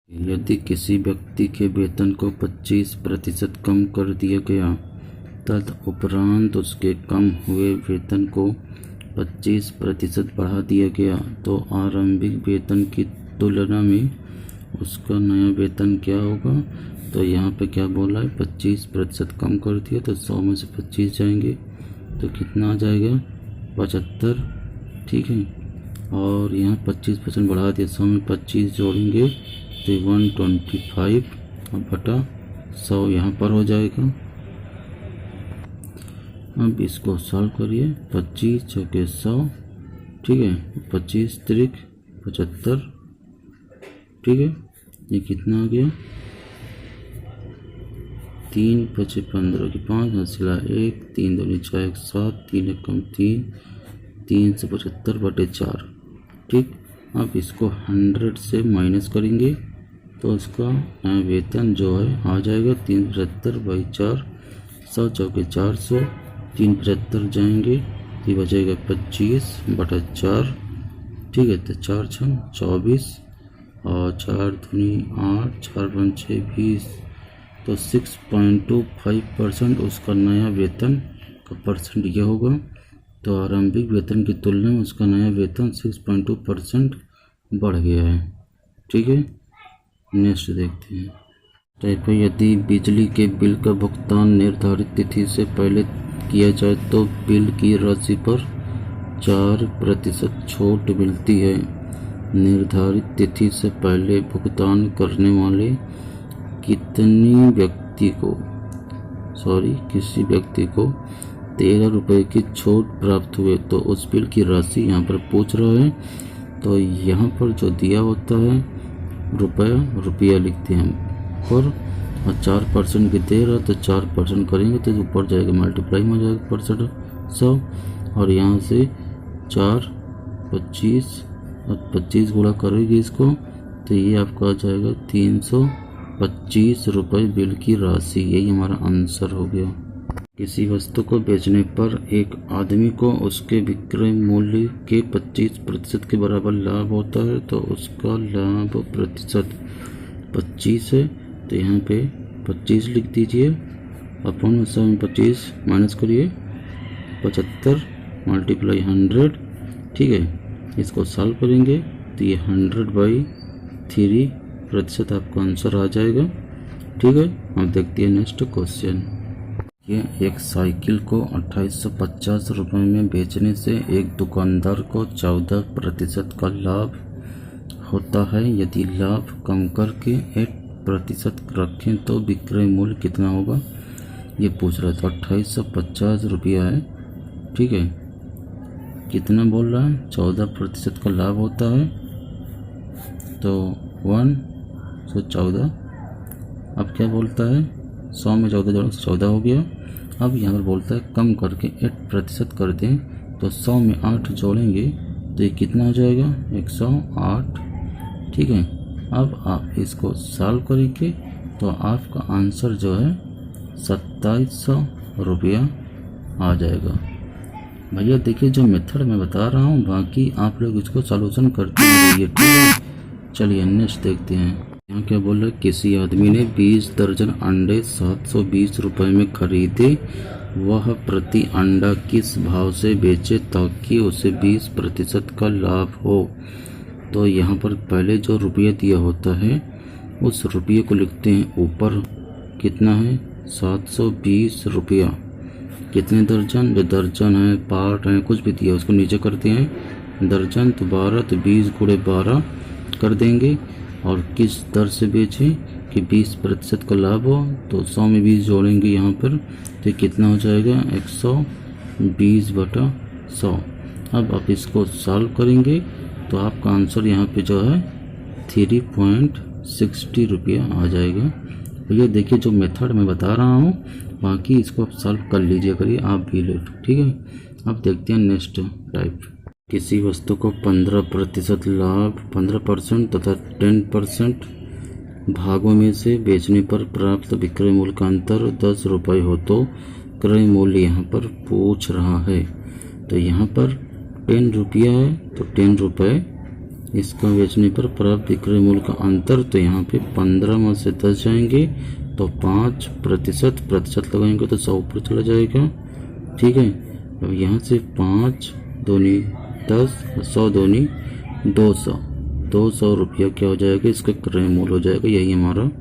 यदि किसी व्यक्ति के वेतन को 25% कम कर दिया गया तदुपरांत उसके कम हुए वेतन को 25% बढ़ा दिया गया तो आरंभिक वेतन की तुलना में उसका नया वेतन क्या होगा। तो यहाँ पे क्या बोला है, 25% कम कर दिया तो 100 में से 25 जाएंगे तो कितना आ जाएगा, 75। ठीक है, और यहाँ 25% बढ़ा दिया, 100 में 25 जोड़ेंगे तो 125 और बटा 100 यहाँ पर हो जाएगा। अब इसको सॉल्व करिए, 25 चौके 100, ठीक है, 25 त्रिक 75, ठीक है, ये कितना आ गया, 3 5 15 की 5 हंसिला 1, 3 2 4 1 7, 3 1 कम 3, 375/4। ठीक, अब इसको 100 से माइनस करेंगे तो उसका नया वेतन जो है आ जाएगा 375/4, 100 चौके 400, 375 जाएंगे तो बचेगा 25/4। ठीक है, तो 4 6 24 और 4 दूनी 8, 4 5 6 20, तो 6.25% उसका नया वेतन का परसेंट यह होगा। तो आरंभिक वेतन की तुलना में उसका नया वेतन 6.2% बढ़ गया है। ठीक है, नेक्स्ट देखते हैं। टाइप यदि बिजली के बिल का भुगतान निर्धारित तिथि से पहले किया जाए तो बिल की राशि पर 4% छूट मिलती है। निर्धारित तिथि से पहले भुगतान करने वाले किसी व्यक्ति को 13 रुपये की छूट प्राप्त हुए तो उस बिल की राशि यहाँ पर पूछ रहा है। तो यहाँ पर जो दिया होता है रुपया लिखते हैं पर, और 4% की दे रहा तो 4% करेंगे तो ऊपर जाएगा, मल्टीप्लाई में हो जाएगा परसेंट 100, और यहाँ से 4 25 और 25 गुणा करेंगे इसको तो ये आपका आ जाएगा 325 रुपये बिल की राशि। यही हमारा आंसर हो गया। किसी वस्तु को बेचने पर एक आदमी को उसके विक्रय मूल्य के 25% के बराबर लाभ होता है तो उसका लाभ प्रतिशत 25 है। तो यहाँ पे 25 लिख दीजिए, अपन में 100 में 25 माइनस करिए, 75 मल्टीप्लाई 100। ठीक है, इसको सॉल्व करेंगे तो ये 100/3% आपका आंसर आ जाएगा। ठीक है, अब देखते हैं नेक्स्ट क्वेश्चन। एक साइकिल को 2850 रुपये में बेचने से एक दुकानदार को 14% का लाभ होता है। यदि लाभ कम करके 8% रखें तो विक्रय मूल्य कितना होगा, ये पूछ रहा है। तो 2850 रुपया है, ठीक है, कितना बोल रहा है, 14% का लाभ होता है तो 114। अब क्या बोलता है, 100 में 14 जोड़ो 14 हो गया। अब यहाँ पर बोलता है कम करके 8% कर दें तो 100 में 8 जोड़ेंगे तो ये कितना हो जाएगा, 108। ठीक है, अब आप इसको सॉल्व करेंगे तो आपका आंसर जो है 2700 रुपया आ जाएगा। भैया देखिए जो मेथड मैं बता रहा हूँ, बाकी आप लोग इसको सॉल्यूशन करते रहिए। ठीक है, चलिए नेक्स्ट देखते हैं। यहाँ क्या बोल रहा है, किसी आदमी ने 20 दर्जन अंडे 720 रुपये में खरीदे, वह प्रति अंडा किस भाव से बेचे ताकि उसे 20% का लाभ हो। तो यहाँ पर पहले जो रुपया दिया होता है उस रुपये को लिखते हैं ऊपर, कितना है 720 रुपया, कितने दर्जन, जो दर्जन है पार्ट है कुछ भी दिया उसको नीचे करते हैं दर्जन, तो 12, तो 20 गुणे 12 कर देंगे। और किस दर से बेचें कि 20% का लाभ हो, तो 100 में 20 जोड़ेंगे यहाँ पर तो कितना हो जाएगा, 120/100। अब आप इसको सॉल्व करेंगे तो आपका आंसर यहाँ पे जो है 3.60 रुपया आ जाएगा। भैया देखिए जो मेथड मैं बता रहा हूँ, बाकी इसको आप सॉल्व कर लीजिए करिए आप भी लेट। ठीक है, अब देखते हैं नेक्स्ट टाइप। किसी वस्तु को 15% लाभ, 15% तथा 10% भागों में से बेचने पर प्राप्त विक्रय मूल्य का अंतर 10 रुपये हो तो क्रय मूल्य यहाँ पर पूछ रहा है। तो यहाँ पर 10 रुपया है तो 10 रुपये इसका बेचने पर प्राप्त विक्रय मूल्य का अंतर, तो यहाँ पे 15 में से 10 जाएंगे तो 5% लगाएंगे तो 100 ऊपर चला जाएगा। ठीक है, अब यहाँ से 5 दूनी 10, 100 दूनी 200 रुपया क्या हो जाएगा, इसका क्रय मूल्य हो जाएगा। यही हमारा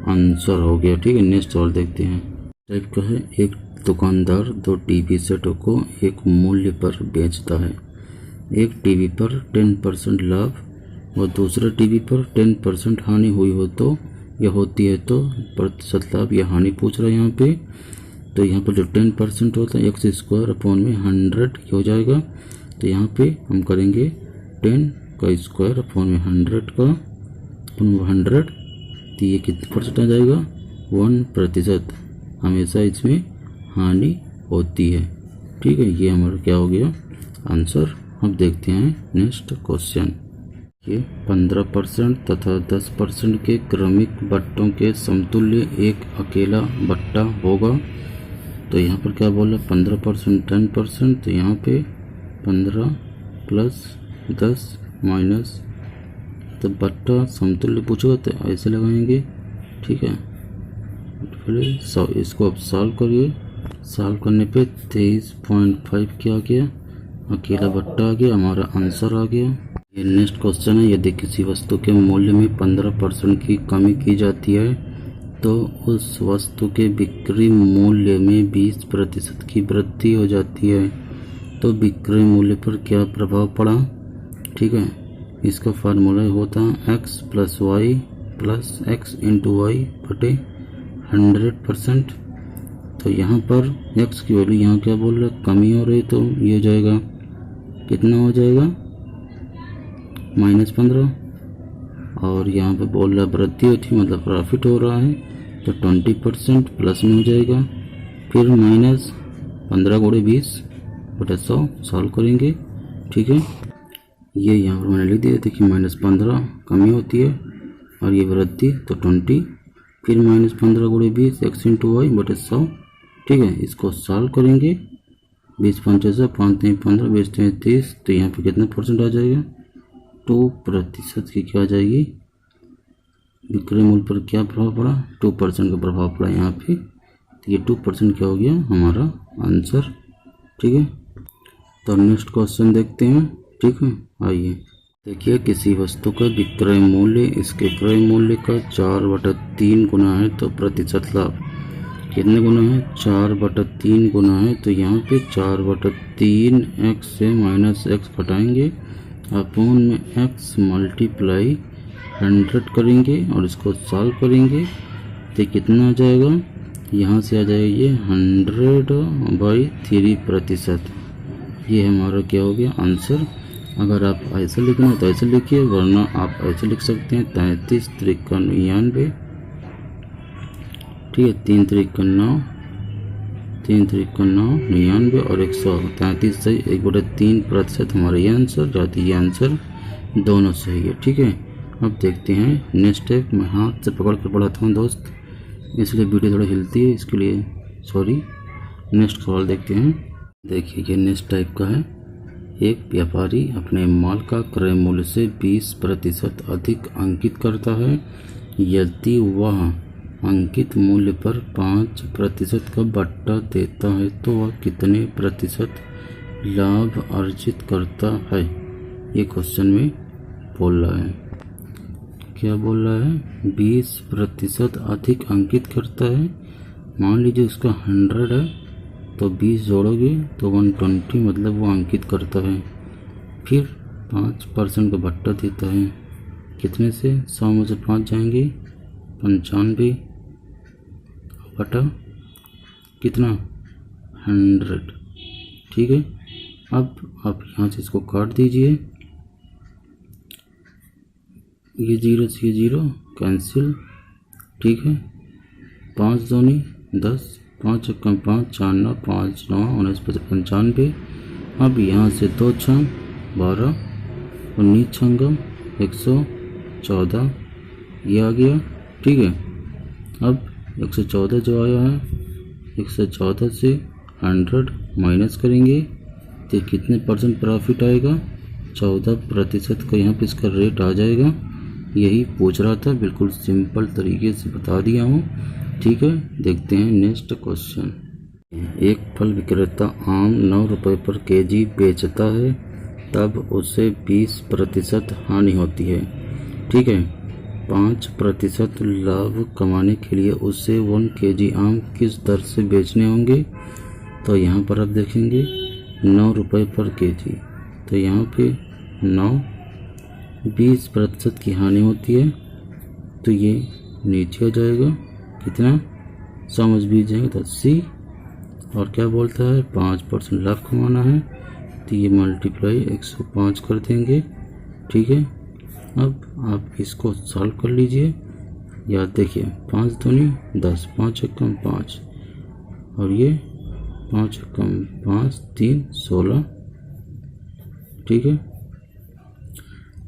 आंसर हो गया। ठीक है, नेक्स्ट सवाल देखते हैं। टाइप का है, एक दुकानदार 2 टीवी सेटों को एक मूल्य पर बेचता है। एक टीवी पर 10% लाभ और दूसरा टीवी पर 10% हानि हुई हो तो यह होती है तो प्रतिशत लाभ या हानि पूछ रहा है यहाँ पे। तो यहाँ पर जो 10% होता है x² 100 हो जाएगा। तो यहाँ पे हम करेंगे 10 का स्क्वायर अपॉन में 100 का 100, तो ये कितने परसेंट आ जाएगा, 1%। हमेशा इसमें हानि होती है। ठीक है, ये हमारा क्या हो गया आंसर। अब देखते हैं नेक्स्ट क्वेश्चन। ये 15% तथा 10% के क्रमिक बट्टों के समतुल्य एक अकेला बट्टा होगा। तो यहाँ पर क्या बोला, 15% 10%, तो यहाँ पे 15 प्लस 10 माइनस, तो बट्टा समतुल्य पूछोगे तो ऐसे लगाएंगे। ठीक है, फिर इसको अब सॉल्व करिए। सॉल्व करने पे 23.5 क्या आ गया, अकेला बट्टा आ गया, हमारा आंसर आ गया। ये नेक्स्ट क्वेश्चन है, यदि किसी वस्तु के मूल्य में 15% की कमी की जाती है तो उस वस्तु के बिक्री मूल्य में 20% की वृद्धि हो जाती है तो बिक्री मूल्य पर क्या प्रभाव पड़ा। ठीक है, इसका फार्मूला होता है x plus Y plus X into Y बटे 100%। तो यहाँ पर x की वैल्यू यहाँ क्या बोल रहा है, कमी हो रही, तो ये हो जाएगा कितना हो जाएगा -15, और यहाँ पे बोल रहा है वृद्धि होती है मतलब प्रॉफिट हो रहा है, तो 20% प्लस में हो जाएगा। फिर -15 × 20 बटा 100 सॉल्व करेंगे। ठीक है, ये यहाँ पर मैंने लिख दिया। देखिए -15 कमी होती है और ये वृद्धि तो 20, फिर -15 × 20 x इंटू वाई बटे 100। ठीक है, इसको सॉल्व करेंगे। 20 5 से 5 3 15 20 3 30, तो यहाँ पे कितना परसेंट आ जाएगा, 2% की क्या आ जाएगी, विक्रय मूल्य पर क्या प्रभाव पड़ा, 2% का प्रभाव पड़ा यहाँ पे। तो ये 2% क्या हो गया हमारा आंसर। ठीक है, तो नेक्स्ट क्वेश्चन देखते हैं। ठीक है, आइए देखिए, किसी वस्तु का विक्रय मूल्य इसके क्रय मूल्य का 4/3 गुना है तो प्रतिशत लाभ कितने गुना है, 4/3 गुना है। तो यहाँ पे 4/3 x से -x घटाएंगे, अपॉन में x मल्टीप्लाई 100 करेंगे और इसको सॉल्व करेंगे तो कितना आ जाएगा, यहाँ से आ जाएगा ये 100/3%। ये हमारा क्या हो गया आंसर। अगर आप ऐसे लिखना है तो ऐसे लिखिए, वरना आप ऐसे लिख सकते हैं 33 3 99। ठीक है, 3 3 9 3 3 9 99 और 133 से 1/3% हमारा ये आंसर जाती है। ये आंसर दोनों सही है। ठीक है, अब देखते हैं नेक्स्ट स्टेप। मैं हाथ से पकड़ कर पढ़ाता हूँ दोस्त, इसलिए वीडियो थोड़ा हिलती है, इसके लिए सॉरी। नेक्स्ट सवाल देखते हैं। देखिए, ये नेक्स्ट टाइप का है। एक व्यापारी अपने माल का क्रय मूल्य से 20% अधिक अंकित करता है। यदि वह अंकित मूल्य पर 5% का बट्टा देता है तो वह कितने प्रतिशत लाभ अर्जित करता है। ये क्वेश्चन में बोल रहा है, क्या बोल रहा है, 20% अधिक अंकित करता है। मान लीजिए उसका 100 है तो 20 जोड़ोगे तो 120, मतलब वो अंकित करता है। फिर 5% का बट्टा देता है, कितने से, 100 में से 5 जाएंगे 95 बटा कितना 100। ठीक है, अब आप यहाँ से इसको काट दीजिए, ये 0 से ये 0 कैंसिल। ठीक है, 5 दूनी 10, 5 कम 5 4 9 5 9 19 95। अब यहाँ से 2 छंग 12 19 छंगम 114 ये आ गया। ठीक है, अब 114 जो आया है, 114 से 100 माइनस करेंगे तो कितने % प्रॉफिट आएगा, 14% का यहाँ पे इसका रेट आ जाएगा। यही पूछ रहा था, बिल्कुल सिंपल तरीके से बता दिया हूँ। ठीक है, देखते हैं नेक्स्ट क्वेश्चन। एक फल विक्रेता आम 9 रुपये पर केजी बेचता है, तब उसे 20% हानि होती है। ठीक है, 5% लाभ कमाने के लिए उसे 1 केजी आम किस दर से बेचने होंगे। तो यहाँ पर आप देखेंगे 9 रुपये पर केजी, तो यहाँ पे 9 20% की हानि होती है, तो ये नीचे हो जाएगा कितना, 100 में 20 जाएंगे तो 80। और क्या बोलता है 5% लाभ कमाना है, तो ये मल्टीप्लाई 105 कर देंगे। ठीक है, अब आप इसको सॉल्व कर लीजिए। याद देखिए 5 दूनी 10, 5 एकम 5, और ये 5 एकम 5, 3 16। ठीक है,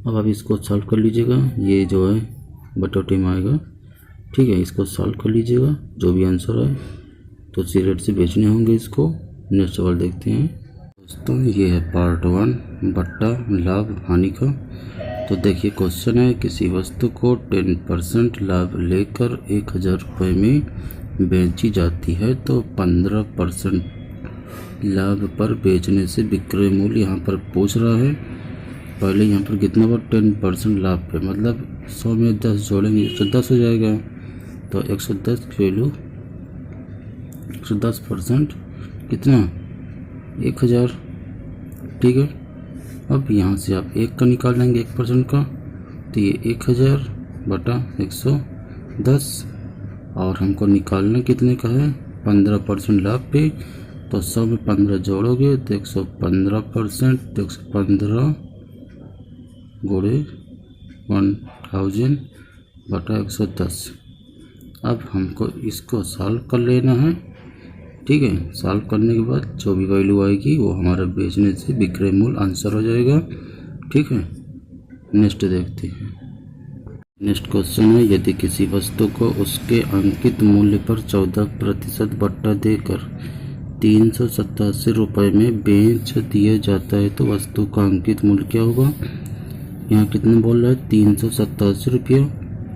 अब आप इसको सॉल्व कर लीजिएगा, ये जो है बटोटे में आएगा। ठीक है, इसको सॉल्व कर लीजिएगा, जो भी आंसर है तो उसी रेट से बेचने होंगे इसको। नेक्स्ट सवाल देखते हैं दोस्तों, ये है पार्ट 1 बट्टा लाभ हानि का। तो देखिए क्वेश्चन है, किसी वस्तु को 10% लाभ लेकर 1000 रुपये में बेची जाती है, तो 15% लाभ पर बेचने से विक्रय मूल्य यहाँ पर पूछ रहा है। पहले यहाँ पर कितना बार 10% लाभ पे, मतलब 100 में 10 जोड़ेंगे 110 हो जाएगा, तो 110 की वैल्यू 110% कितना 1000। ठीक है, अब यहाँ से आप 1 का निकाल लेंगे 1% का, तो ये 1000 बटा 110, और हमको निकालना कितने का है 15% लाभ पे, तो 100 में 15 जोड़ोगे तो 115%, तो 115 गुणे 1000 बटा 110। अब हमको इसको सॉल्व कर लेना है। ठीक है, सॉल्व करने के बाद जो भी वैल्यू आएगी वो हमारा बेचने से विक्रय मूल्य आंसर हो जाएगा। ठीक है, नेक्स्ट देखते हैं। नेक्स्ट क्वेश्चन है, यदि किसी वस्तु को उसके अंकित मूल्य पर 14% बट्टा देकर 387 रुपये में बेच दिया जाता है, तो वस्तु का अंकित मूल्य क्या होगा। यहाँ कितना बोल रहा है 387 रुपया,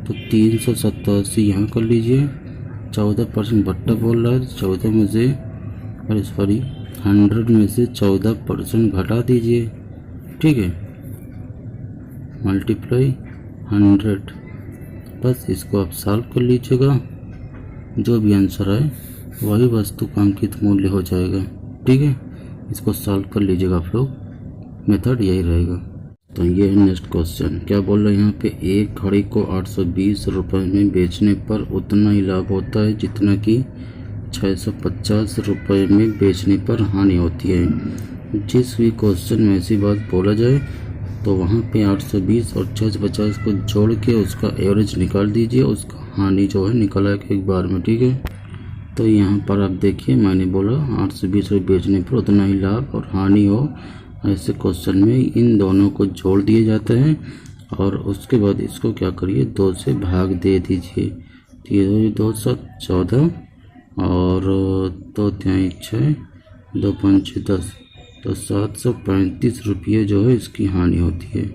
तो 387 यहाँ कर लीजिए, 14% बट्टा बोल रहा है, 14 में से अरे सॉरी 100 में से 14% घटा दीजिए। ठीक है, मल्टीप्लाई 100, बस इसको आप सॉल्व कर लीजिएगा, जो भी आंसर आए वही वस्तु का अंकित मूल्य हो जाएगा। ठीक है, इसको सॉल्व कर लीजिएगा आप लोग, मेथड यही रहेगा। तो ये है नेक्स्ट क्वेश्चन, क्या बोल रहे हैं यहाँ पे, एक घड़ी को 820 रुपये में बेचने पर उतना ही लाभ होता है जितना कि 650 रुपये में बेचने पर हानि होती है। जिस भी क्वेश्चन में ऐसी बात बोला जाए तो वहाँ पे 820 और 650 को जोड़ के उसका एवरेज निकाल दीजिए, उसका हानि जो है निकाला एक बार में। ठीक है, तो यहाँ पर आप देखिए मैंने बोला 820 रुपये बेचने पर उतना ही लाभ और हानि हो, ऐसे क्वेश्चन में इन दोनों को जोड़ दिए जाते हैं, और उसके बाद इसको क्या करिए 2 से भाग दे दीजिए। तो ये 2 7 14 और 2 3 6 2 5 10, तो 735 रुपये जो है इसकी हानि होती है।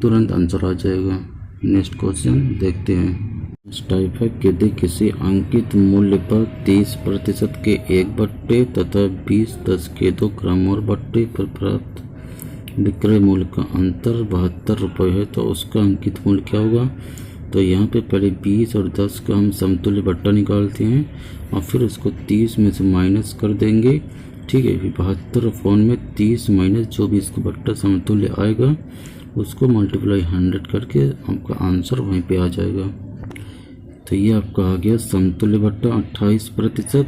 तुरंत आंसर आ जाएगा। नेक्स्ट क्वेश्चन देखते हैं। इस टाइप है, यदि किसी अंकित मूल्य पर 30% के 1 बट्टे तथा 20 के 2 ग्राम और बट्टे पर प्राप्त विक्रय मूल्य का अंतर 72 रुपये है, तो उसका अंकित मूल्य क्या होगा। तो यहाँ पे पहले 20 और 10 का हम समतुल्य बट्टा निकालते हैं और फिर उसको 30 में से माइनस कर देंगे। ठीक है, 72 फोन में 30 माइनस जो भी इसका बट्टा समतुल्य आएगा उसको मल्टीप्लाई 100 करके आपका आंसर वहीं पे आ जाएगा। तो ये आपका आ गया समतुल्य बट्टा 28%,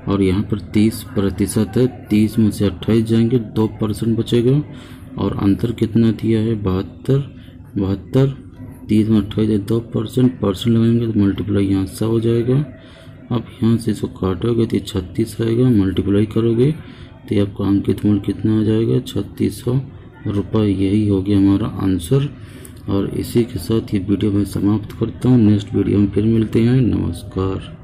और यहाँ पर 30% है, 30 में से 28 जाएंगे 2% बचेगा, और अंतर कितना दिया है 72, 30 में 28 2% लगाएंगे तो मल्टीप्लाई यहाँ 100 हो जाएगा। अब यहाँ से इसको काटोगे तो 36 रहेगा, मल्टीप्लाई करोगे तो ये आपका अंकित मूल्य कितना आ जाएगा 3600 रुपये। यही हो गया हमारा आंसर। और इसी के साथ ये वीडियो मैं समाप्त करता हूँ। नेक्स्ट वीडियो में फिर मिलते हैं। नमस्कार।